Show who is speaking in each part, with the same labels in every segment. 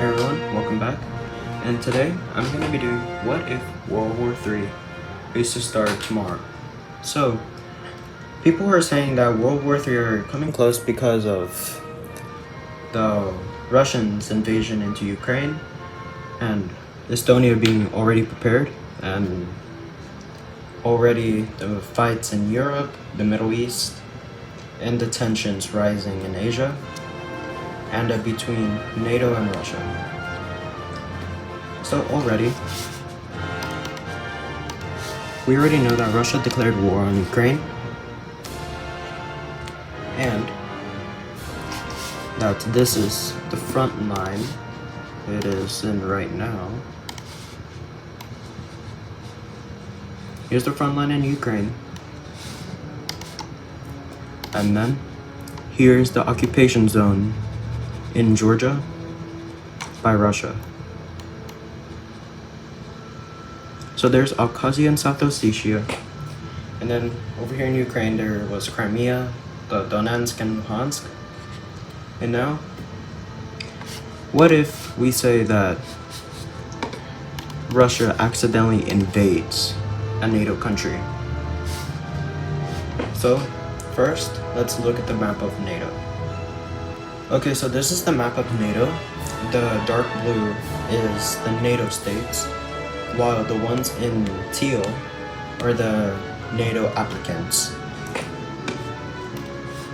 Speaker 1: Hey everyone, welcome back. And today I'm going to be doing what if World War III is to start tomorrow. So, people are saying that World War III are coming close because of the Russians' invasion into Ukraine and Estonia being already prepared, and already the fights in Europe, the Middle East, and the tensions rising in Asia, and between NATO and Russia. So we already know that Russia declared war on Ukraine, and that this is the front line it is in right now. Here's the front line in Ukraine, and then here's the occupation zone in Georgia by Russia. So there's Abkhazia and South Ossetia, and then over here in Ukraine there was Crimea, the Donetsk and Luhansk. And now, what if we say that Russia accidentally invades a NATO country? So first, let's look at the map of NATO. Okay, so this is the map of NATO. The dark blue is the NATO states, while the ones in teal are the NATO applicants.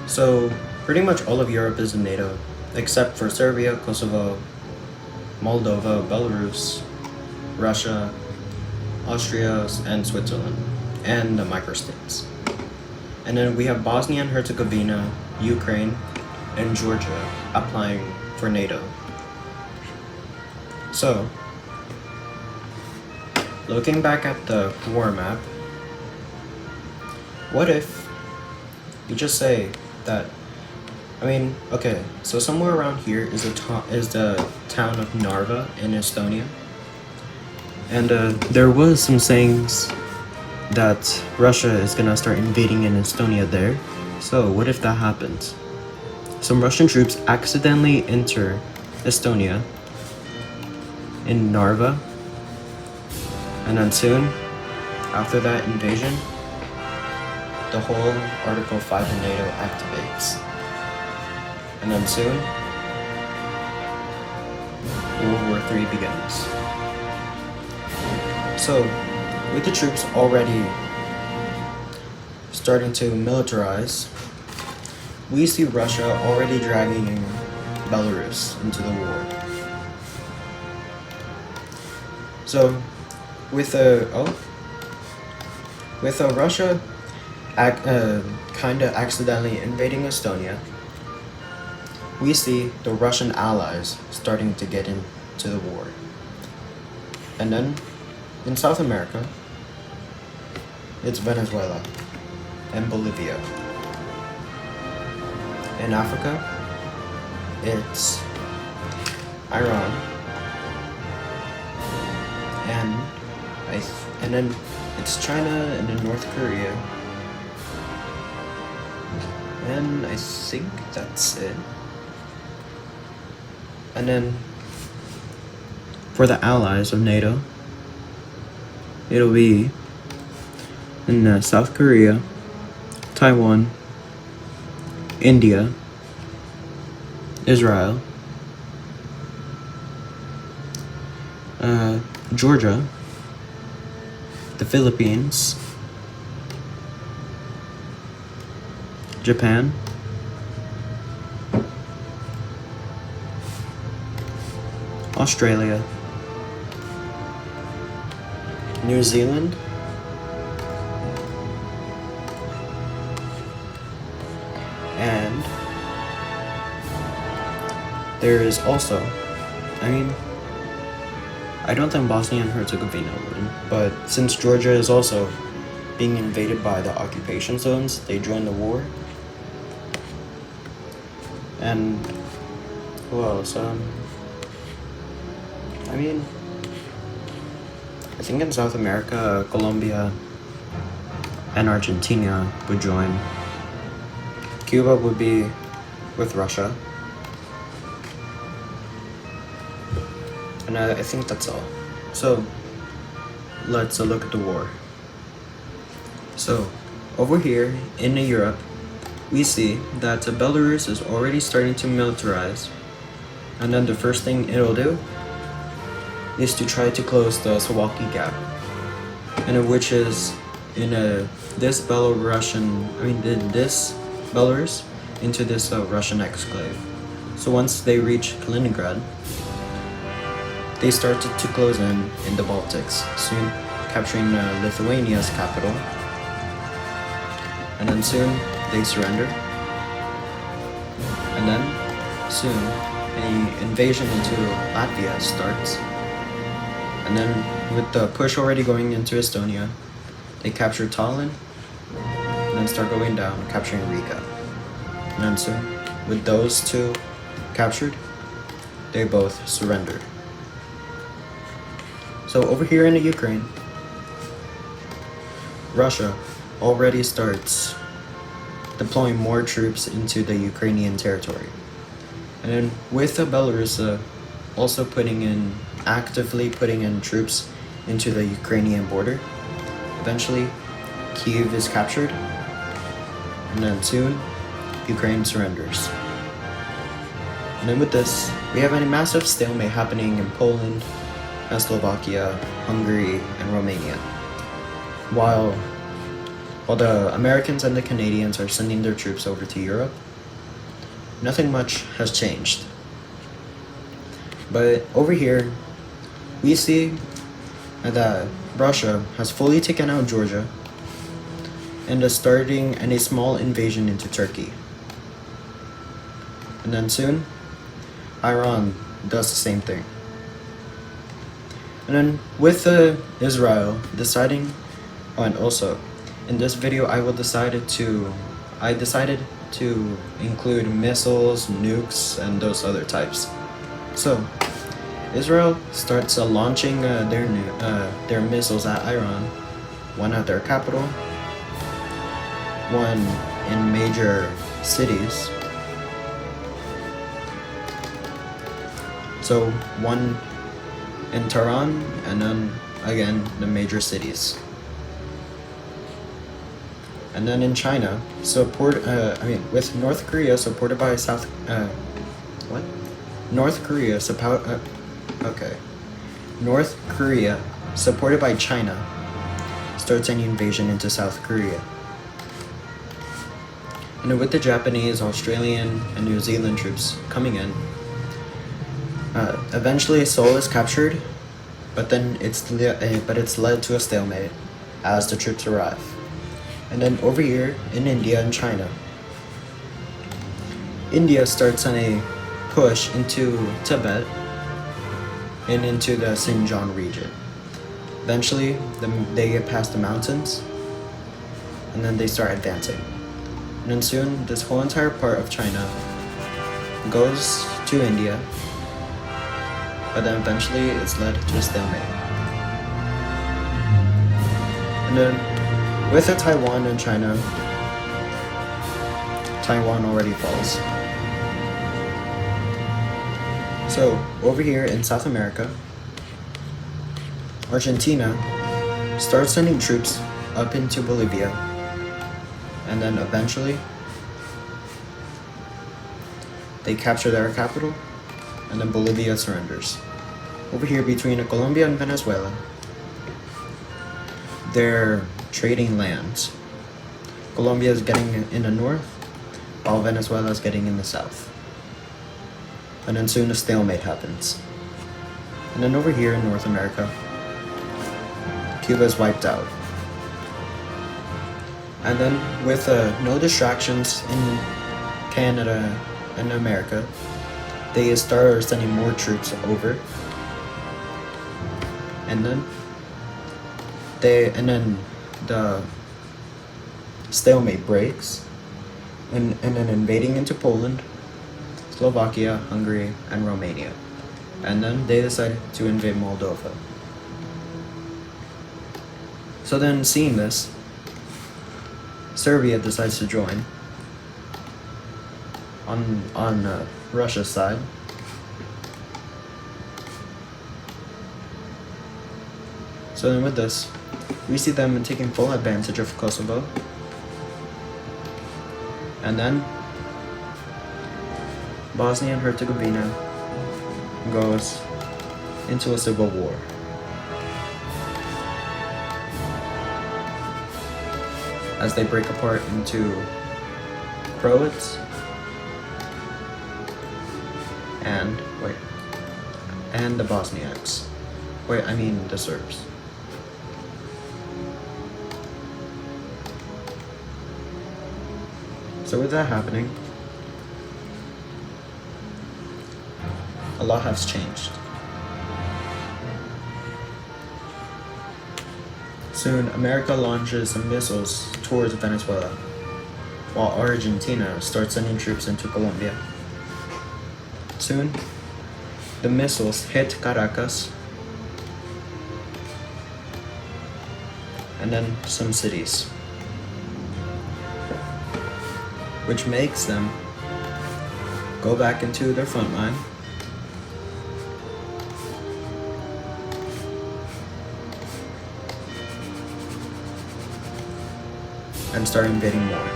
Speaker 1: So pretty much all of Europe is in NATO, except for Serbia, Kosovo, Moldova, Belarus, Russia, Austria, and Switzerland, and the microstates. And then we have Bosnia and Herzegovina, Ukraine, and Georgia applying for NATO. So, looking back at the war map, what if you just say that, okay, so somewhere around here is the town of Narva in Estonia, and there was some sayings that Russia is gonna start invading in Estonia there. So what if that happens? Some Russian troops accidentally enter Estonia in Narva, and then soon after that invasion, the whole Article 5 in NATO activates. And then soon, World War III begins. So, with the troops already starting to militarize, we see Russia already dragging Belarus into the war. So, with Russia kinda accidentally invading Estonia, we see the Russian allies starting to get into the war. And then, in South America, it's Venezuela and Bolivia. In Africa, it's Iran, and then it's China, and then North Korea, and I think that's it. And then for the allies of NATO, it'll be in South Korea, Taiwan, India, Israel, Georgia, the Philippines, Japan, Australia, New Zealand, and there is also, I don't think Bosnia and Herzegovina would, but since Georgia is also being invaded by the occupation zones, they joined the war. And who else? I think in South America, Colombia and Argentina would join. Cuba would be with Russia. And I think that's all. So let's look at the war. So over here in Europe, we see that Belarus is already starting to militarize, and then the first thing it'll do is to try to close the Suwalki Gap, and which is in this Belarus into this Russian exclave. So once they reach Kaliningrad, they started to close in the Baltics, soon capturing Lithuania's capital, and then soon they surrender, and then soon an invasion into Latvia starts, and then with the push already going into Estonia, they capture Tallinn, and then start going down, capturing Riga, and then soon, with those two captured, they both surrendered. So over here in the Ukraine, Russia already starts deploying more troops into the Ukrainian territory. And then with Belarus also actively putting in troops into the Ukrainian border, eventually Kyiv is captured, and then soon Ukraine surrenders. And then with this, we have a massive stalemate happening in Poland, Slovakia, Hungary, and Romania. While the Americans and the Canadians are sending their troops over to Europe, nothing much has changed. But over here, we see that Russia has fully taken out Georgia and is starting a small invasion into Turkey. And then soon, Iran does the same thing. And then with Israel deciding, and also in this video I decided to include missiles, nukes, and those other types. So Israel starts launching their missiles at Iran, one at their capital, one in major cities. So one in Tehran, and then again the major cities. And then in China, with North Korea supported by North Korea supported by China starts an invasion into South Korea. And then with the Japanese, Australian, and New Zealand troops coming in, eventually Seoul is captured, but then it's led to a stalemate as the troops arrive. And then over here in India and China, India starts on a push into Tibet and into the Xinjiang region. Eventually, they get past the mountains, and then they start advancing. And then soon, this whole entire part of China goes to India, but then eventually it's led to a stalemate. And then with Taiwan and China, Taiwan already falls. So over here in South America, Argentina starts sending troops up into Bolivia, and then eventually they capture their capital, and then Bolivia surrenders. Over here between Colombia and Venezuela, they're trading lands. Colombia is getting in the north, while Venezuela is getting in the south. And then soon a stalemate happens. And then over here in North America, Cuba is wiped out. And then with no distractions in Canada and America, they start sending more troops over. And then the stalemate breaks, and then invading into Poland, Slovakia, Hungary, and Romania. And then they decide to invade Moldova. So then, seeing this, Serbia decides to join on Russia's side. So then with this, we see them taking full advantage of Kosovo. And then Bosnia and Herzegovina goes into a civil war. As they break apart into Croats and the Bosniaks. I mean the Serbs. So with that happening, a lot has changed. Soon, America launches some missiles towards Venezuela, while Argentina starts sending troops into Colombia. Soon, the missiles hit Caracas, and then some cities, which makes them go back into their front line and start invading more.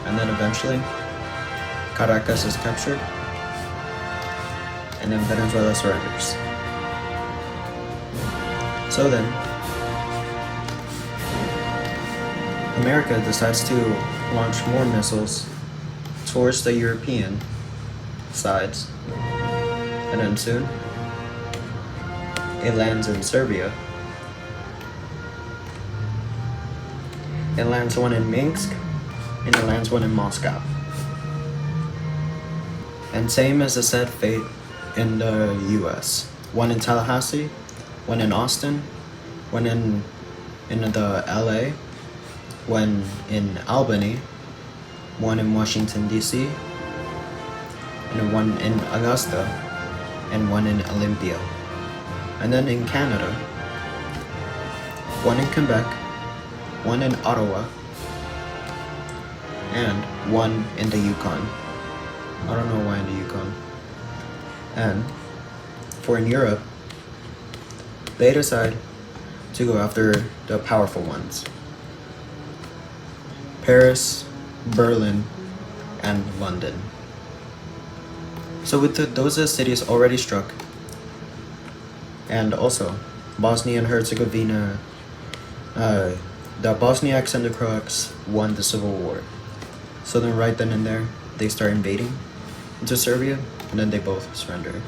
Speaker 1: And then eventually, Caracas is captured, and then Venezuela surrenders. So then, America decides to launch more missiles towards the European sides, and then soon, it lands in Serbia. It lands one in Minsk, and it lands one in Moscow. And same as the said fate in the US. One in Tallahassee, one in Austin, one in the LA, one in Albany, one in Washington DC, and one in Augusta, and one in Olympia. And then in Canada, one in Quebec, one in Ottawa, and one in the Yukon. I don't know why in the Yukon. And for in Europe, they decide to go after the powerful ones. Paris, Berlin, and London. So with those cities already struck, and also Bosnia and Herzegovina, the Bosniaks and the Croats won the civil war. So then right then and there, they start invading into Serbia, and then they both surrender.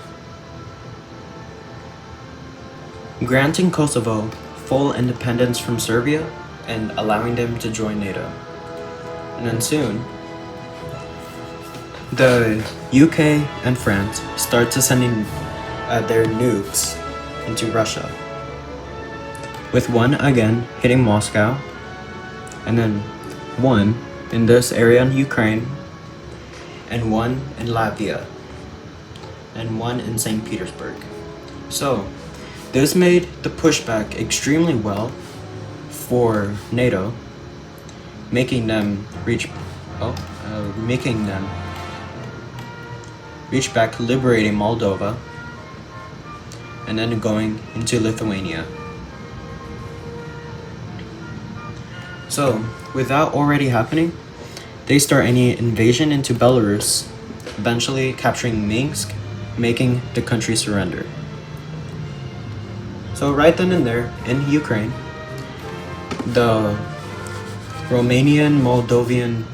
Speaker 1: Granting Kosovo full independence from Serbia and allowing them to join NATO. And then soon, the UK and France start to sending their nukes into Russia, with one again hitting Moscow, and then one in this area in Ukraine, and one in Latvia, and one in St. Petersburg. So this made the pushback extremely well for NATO, making them reach back, liberating Moldova, and then going into Lithuania. So, with that already happening, they start any invasion into Belarus, eventually capturing Minsk, making the country surrender. So right then and there, in Ukraine, the Romanian, Moldovan,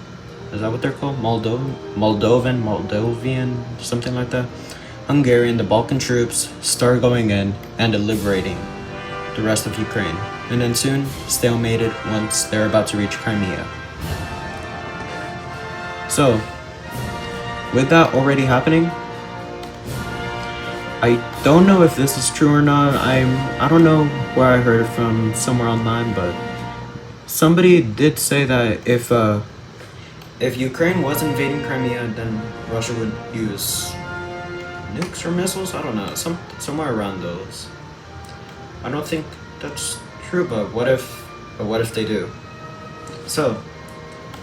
Speaker 1: is that what they're called? Moldovan, something like that. Hungarian, the Balkan troops start going in and liberating the rest of Ukraine. And then soon, stalemated once they're about to reach Crimea. So, with that already happening, I don't know if this is true or not. I don't know where I heard it from, somewhere online, but somebody did say that if Ukraine was invading Crimea, then Russia would use nukes or missiles. I don't know, somewhere around those. I don't think that's true, but what if they do? So,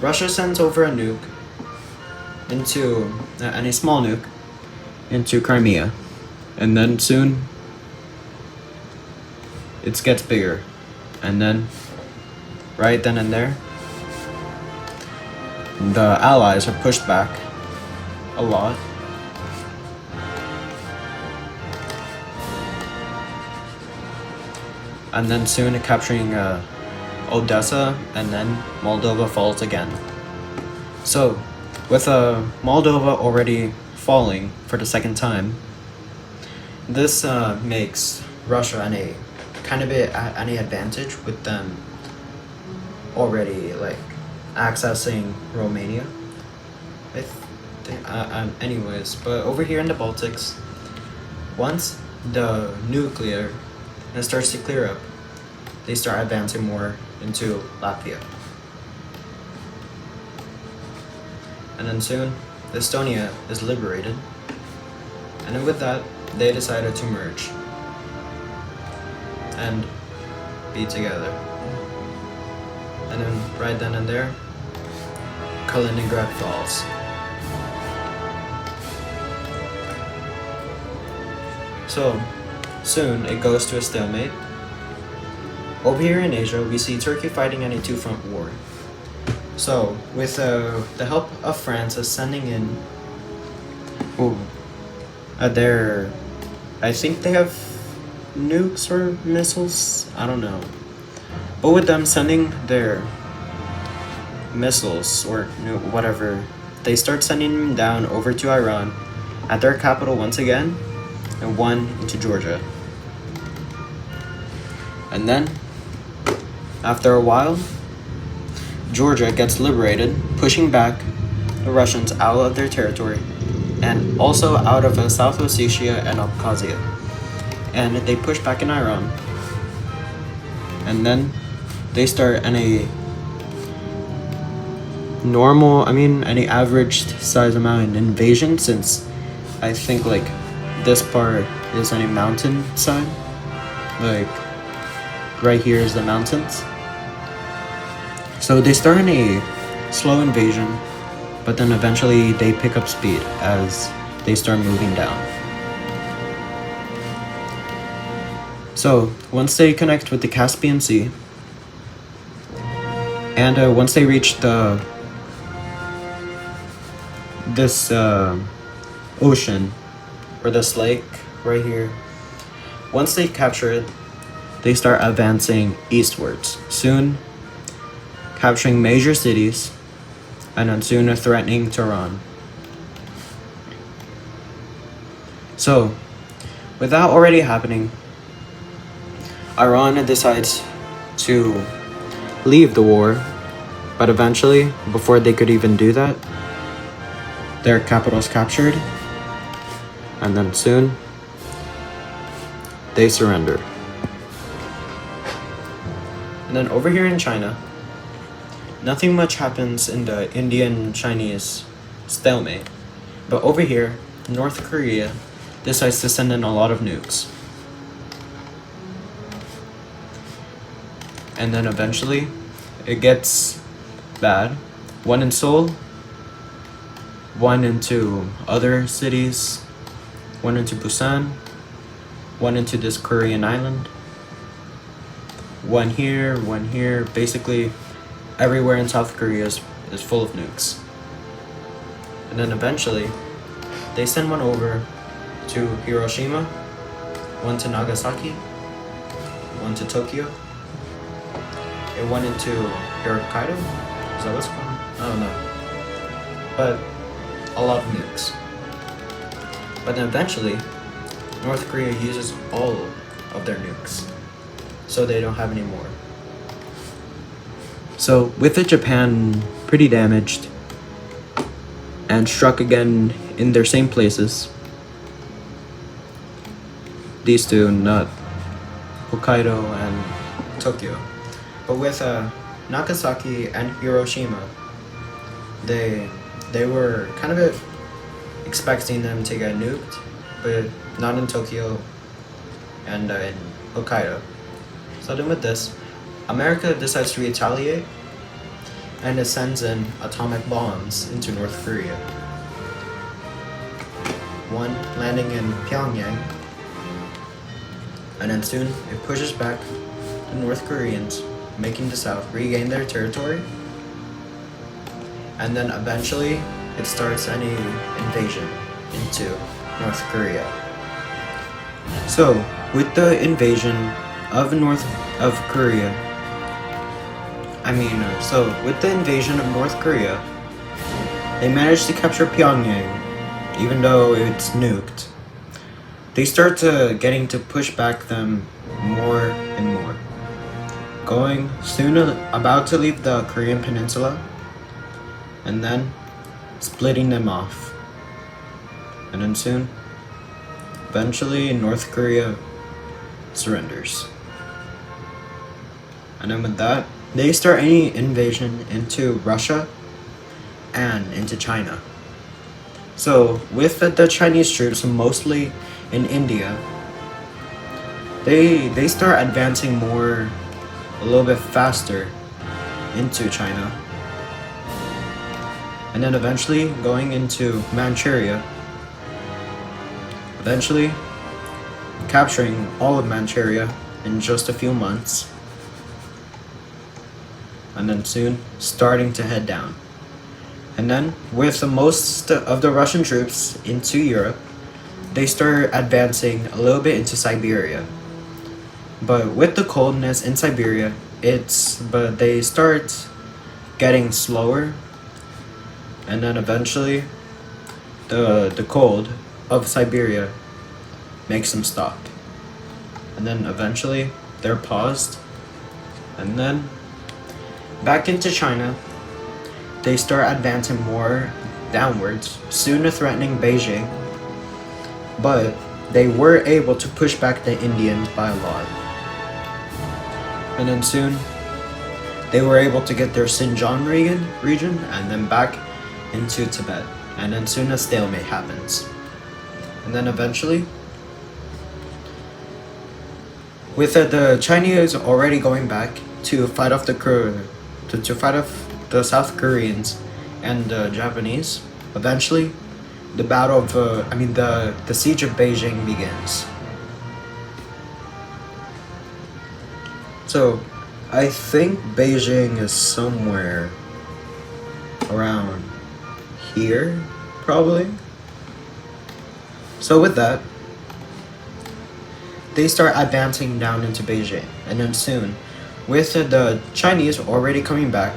Speaker 1: Russia sends over a nuke into and a small nuke into Crimea, and then soon it gets bigger, and then right then and there, the Allies are pushed back a lot. And then soon capturing Odessa, and then Moldova falls again. So, with Moldova already falling for the second time, this makes Russia any advantage with them already like accessing Romania. Anyways, but over here in the Baltics, once the nuclear starts to clear up, they start advancing more into Latvia. And then soon, Estonia is liberated. And then with that, they decided to merge and be together. And then right then and there, Kaliningrad falls. So, soon it goes to a stalemate. Over here in Asia, we see Turkey fighting in a two-front war. So, with the help of France sending in I think they have nukes or missiles, I don't know. But with them sending their missiles or whatever, they start sending them down over to Iran at their capital once again, and one into Georgia. And then, after a while, Georgia gets liberated, pushing back the Russians out of their territory, and also out of South Ossetia and Abkhazia. And they push back in Iran. And then they start any average size amount invasion, since I think like this part is on a mountain side. Like right here is the mountains. So they start in a slow invasion, but then eventually they pick up speed as they start moving down. So once they connect with the Caspian Sea, and once they reach this ocean, or this lake right here, once they capture it, they start advancing eastwards, soon capturing major cities, and then soon threatening Tehran. So, with that already happening, Iran decides to leave the war, but eventually, before they could even do that, their capital is captured, and then soon, they surrender. And then over here in China, nothing much happens in the Indian-Chinese stalemate, but over here, North Korea decides to send in a lot of nukes. And then eventually, it gets bad. One in Seoul, one into other cities, one into Busan, one into this Korean island, one here. Basically, everywhere in South Korea is full of nukes. And then eventually, they send one over to Hiroshima, one to Nagasaki, one to Tokyo, and one into Hokkaido. Is that what's called? I don't know. But a lot of nukes. But then eventually, North Korea uses all of their nukes, so they don't have any more. So with it, Japan pretty damaged and struck again in their same places. These two, not Hokkaido and Tokyo. But with Nagasaki and Hiroshima, they were kind of expecting them to get nuked, but not in Tokyo and in Hokkaido. So then with this, America decides to retaliate, and it sends in atomic bombs into North Korea. One landing in Pyongyang, and then soon it pushes back the North Koreans, making the South regain their territory, and then eventually it starts any invasion into North Korea. So, with the invasion of Korea, with the invasion of North Korea, they managed to capture Pyongyang, even though it's nuked. They start to getting to push back them more and more, about to leave the Korean peninsula, and then splitting them off. And then soon, eventually North Korea surrenders. And then with that, they start any invasion into Russia and into China. So with the Chinese troops mostly in India, they start advancing a little bit faster into China, and then eventually going into Manchuria, eventually capturing all of Manchuria in just a few months, and then soon starting to head down. And then with most of the Russian troops into Europe, they start advancing a little bit into Siberia. But with the coldness in Siberia, they start getting slower, and then eventually the cold of Siberia makes them stop. And then eventually they're paused, and then back into China, they start advancing more downwards, soon threatening Beijing, but they were able to push back the Indians by a lot. And then soon, they were able to get their Xinjiang region and then back into Tibet. And then soon a stalemate happens. And then eventually, with the Chinese already going back to fight off the South Koreans and the Japanese, eventually the the siege of Beijing begins. So I think Beijing is somewhere around here, probably. So with that, they start advancing down into Beijing, and then soon, with the Chinese already coming back,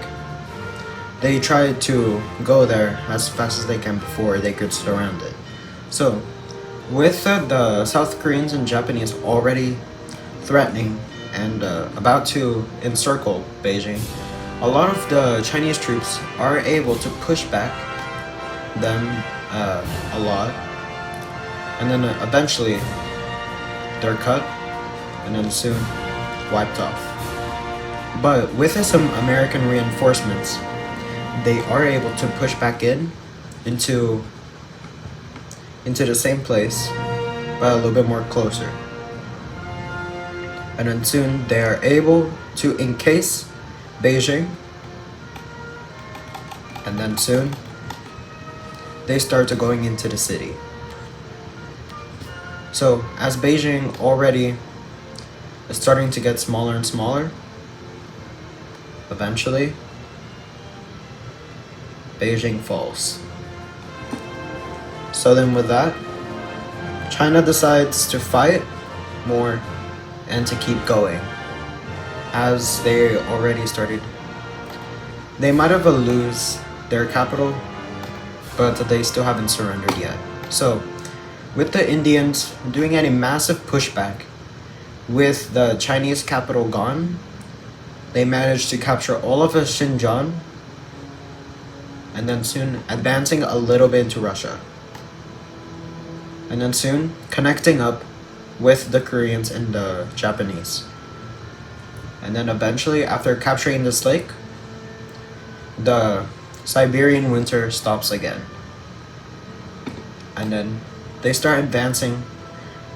Speaker 1: they try to go there as fast as they can before they could surround it. So, with the South Koreans and Japanese already threatening and about to encircle Beijing, a lot of the Chinese troops are able to push back them a lot, and then eventually they're cut and then soon wiped off. But with some American reinforcements, they are able to push back into the same place, but a little bit more closer. And then soon they are able to encase Beijing, and then soon they start to going into the city. So as Beijing already is starting to get smaller and smaller, eventually Beijing falls. So then with that, China decides to fight more and to keep going, as they already started. They might have lose their capital, but they still haven't surrendered yet. So with the Indians doing any massive pushback, with the Chinese capital gone, they managed to capture all of Xinjiang, and then soon advancing a little bit into Russia. And then soon connecting up with the Koreans and the Japanese. And then eventually, after capturing this lake, the Siberian winter stops again. And then they start advancing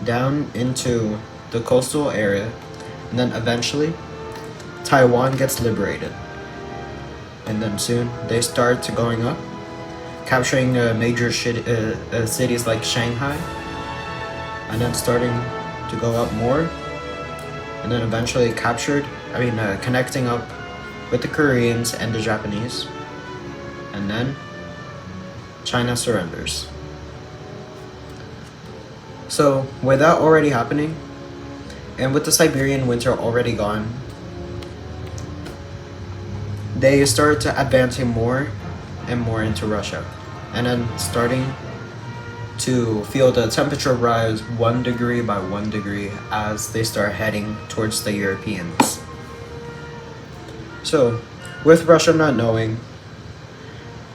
Speaker 1: down into the coastal area, and then eventually Taiwan gets liberated. And then soon they start to going up, capturing major cities like Shanghai, and then starting to go up more and then eventually connecting up with the Koreans and the Japanese, and then China surrenders. So with that already happening, and with the Siberian winter already gone, they started to advancing more and more into Russia, and then starting to feel the temperature rise 1 degree by 1 degree as they start heading towards the Europeans. So, with Russia not knowing,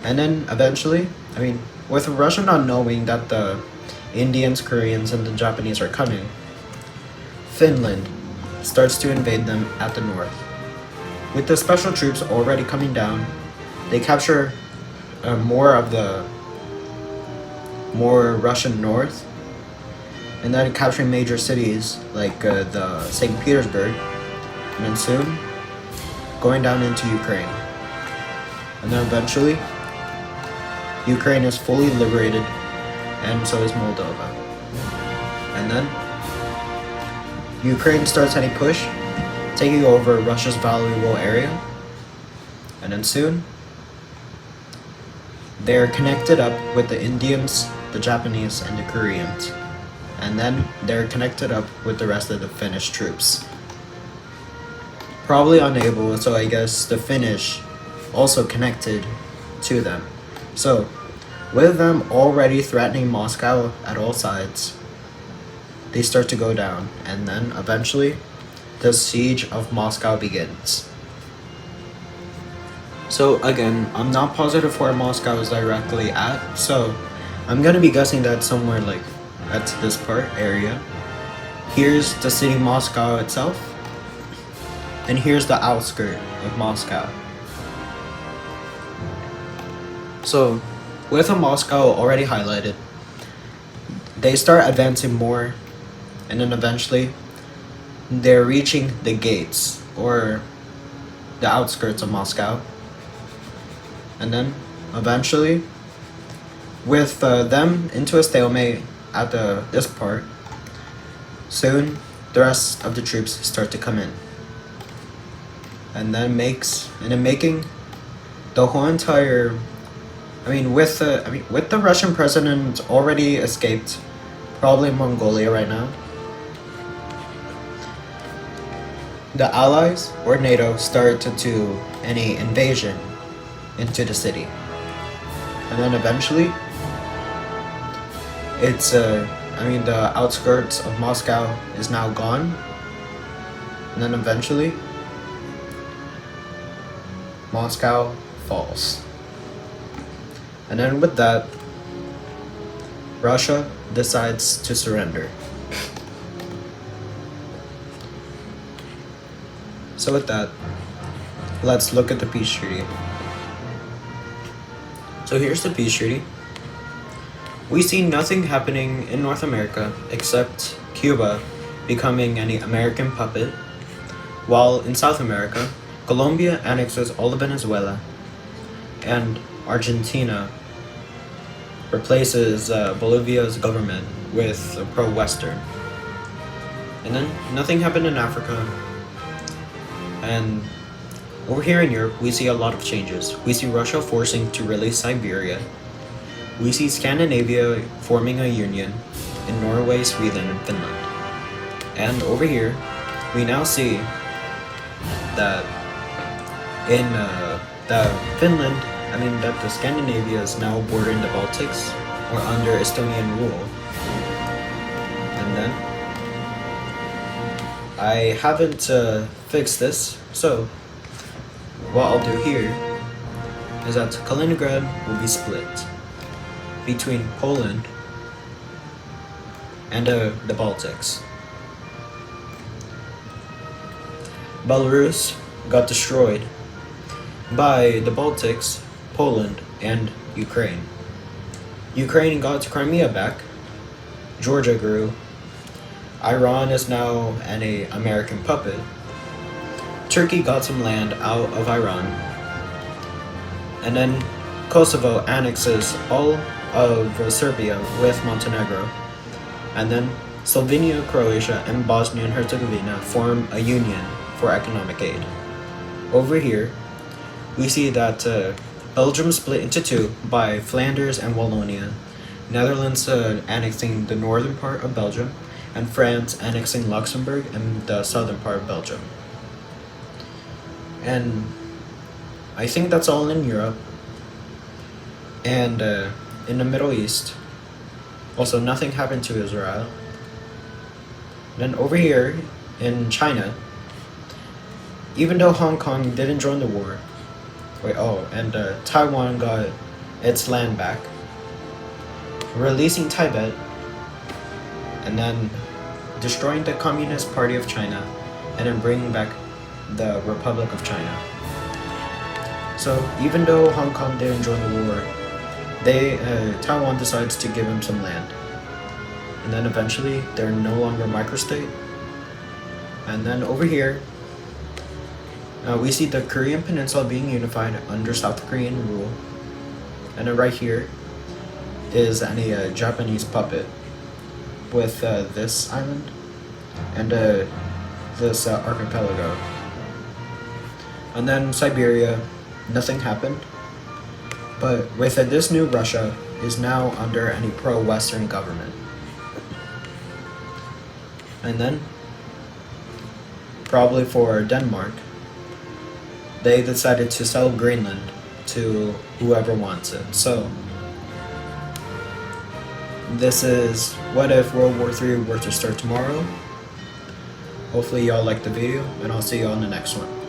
Speaker 1: and then eventually, with Russia not knowing that the Indians, Koreans, and the Japanese are coming, Finland starts to invade them at the north. With the special troops already coming down, they capture more Russian north, and then capturing major cities like the St. Petersburg, and then soon going down into Ukraine. And then eventually, Ukraine is fully liberated, and so is Moldova. And then, Ukraine starts any push, taking over Russia's valuable area. And then soon, they're connected up with the Indians, the Japanese, and the Koreans. And then they're connected up with the rest of the Finnish troops. Probably unable, so I guess the Finnish also connected to them. So, with them already threatening Moscow at all sides, they start to go down, and then eventually, the siege of Moscow begins. So again, I'm not positive where Moscow is directly at, so I'm gonna be guessing that somewhere like at this area. Here's the city Moscow itself, and here's the outskirt of Moscow. So, with Moscow already highlighted, they start advancing more, and then eventually, they're reaching the gates, or the outskirts of Moscow. And then, eventually, with them into a stalemate at this part, soon the rest of the troops start to come in. And then making the whole entire, with the Russian president already escaped, probably in Mongolia right now, the Allies or NATO started to do any invasion into the city. And then eventually, it's the outskirts of Moscow is now gone. And then eventually, Moscow falls. And then with that, Russia decides to surrender. So with that, let's look at the peace treaty. So here's the peace treaty. We see nothing happening in North America except Cuba becoming an American puppet, while in South America, Colombia annexes all of Venezuela, and Argentina replaces Bolivia's government with a pro-Western. And then nothing happened in Africa. And over here in Europe, we see a lot of changes. We see Russia forcing to release Siberia. We see Scandinavia forming a union in Norway, Sweden, and Finland. And over here, we now see that in Finland, that the Scandinavia is now bordering the Baltics or under Estonian rule. And then, I haven't fixed this, so what I'll do here is that Kaliningrad will be split between Poland and the Baltics. Belarus got destroyed by the Baltics, Poland, and Ukraine. Ukraine got Crimea back, Georgia grew, Iran is now an American puppet, Turkey got some land out of Iran, and then Kosovo annexes all of Serbia with Montenegro, and then Slovenia, Croatia, and Bosnia and Herzegovina form a union for economic aid. Over here, we see that Belgium split into two by Flanders and Wallonia, Netherlands annexing the northern part of Belgium, and France annexing Luxembourg and the southern part of Belgium. And I think that's all in Europe. And in the Middle East, also nothing happened to Israel. Then over here in China, even though Hong Kong didn't join the war, and Taiwan got its land back, releasing Tibet, and then destroying the Communist Party of China, and then bringing back the Republic of China. So even though Hong Kong didn't join the war, Taiwan decides to give him some land. And then eventually they're no longer microstate. And then over here, we see the Korean Peninsula being unified under South Korean rule. And then right here is a Japanese puppet with this island and this archipelago. And then Siberia, nothing happened. But with this new Russia is now under any pro-Western government. And then, probably for Denmark, they decided to sell Greenland to whoever wants it. So, this is what if World War III were to start tomorrow. Hopefully y'all liked the video, and I'll see you on the next one.